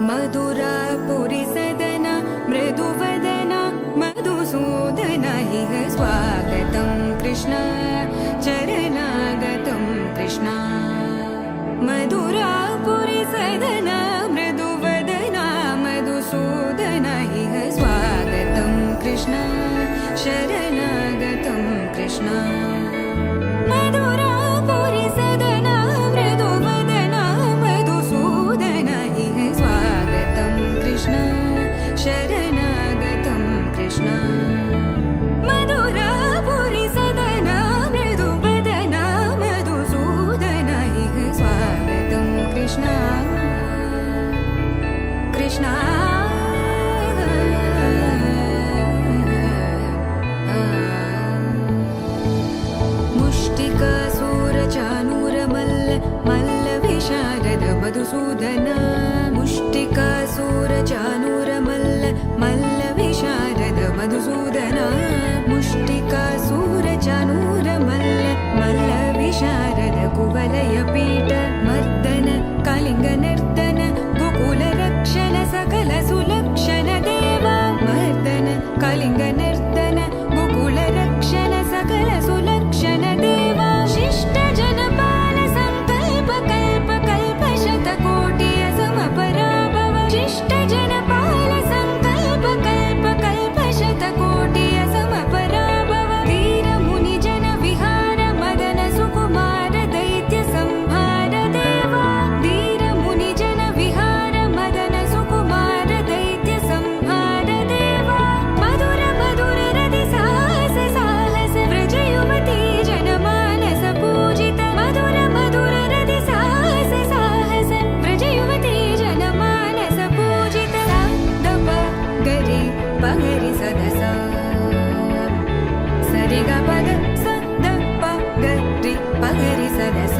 मधुरापुरी सदना मृदुवदना मधुसूदन इह स्वागतं कृष्ण चरणागतं कृष्ण मधुरापुरी सदना मृदुवदना मधुसूदन इह स्वागतं कृष्ण शरणागतं कृष्ण मधुरापुरी सदना मृदुवदना मधुसूदन इह स्वागतं कृष्ण शरणागतं कृष्ण मधुरापुरी सदना मृदुवदना मधुसूदन इह स्वागतं कृष्ण कृष्ण मुष्टिकासूरचानूरमल्ल मल्लविशारद मधुसूदन मुष्टिकासूरचानूरमल्ल मल्लविशारद मधुसूदन मुष्टिकासूरचानूरमल्ल मल्लविशारद कुवलयपीठ मर्दन कलिङ्गनर्दन गोकुलरक्षण सकल सुलक्षण देवा मर्दन कलिङ्गनर्दन गोकुलरक्षण सकल सुलक्षण देवा शिष्ट जनपाल संकल्प कल्प कल्प शतकोटि असमपराभव शिष्ट जनपाल संकल्प कल्प कल्प शतकोटि असमपराभव वीर मुनि जन विहार मदन सुकुमार दैत्य संहार देवा वीर मुनि जन विहार मदन सुकुमार दैत्य संहार देवा मधुर मधुर रति साहस साहस व्रज युवती जनमानस पूजित मधुर मधुर रति साहस साहस व्रज युवती जनमानस पूजित दप गरि पगरि सदस सरि ग पद स द प गरि पगरि सदस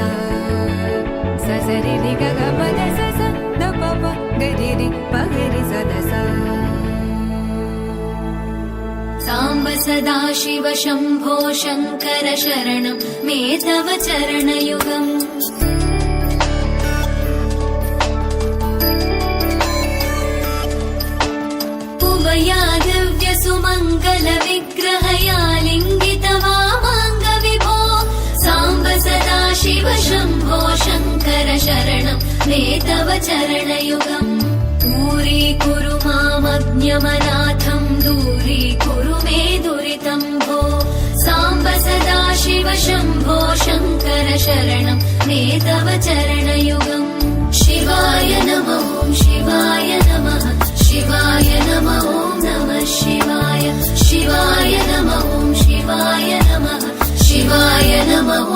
स सरि रि ग ग पद स स द प प गरि रि पगरि सदस साम्ब सदाशिव शम्भो शङ्कर शरणं मे तव चरणयुगम् उमया दिव्यसुमङ्गलविग्रहया लिङ्गित वामाङ्ग विभो साम्ब सदाशिव शम्भो शङ्कर शरणं मे तव चरणयुगम् दूरीकुरु मामज्ञमनाथं दूरीकुरु मे दुरितं भो साम्ब सदाशिव शम्भो शङ्कर शरणं मे तव चरणयुगम् शिवाय नमः शिवाय नमः शिवाय नमः नमः शिवाय शिवाय नमः शिवाय नमः शिवाय नमः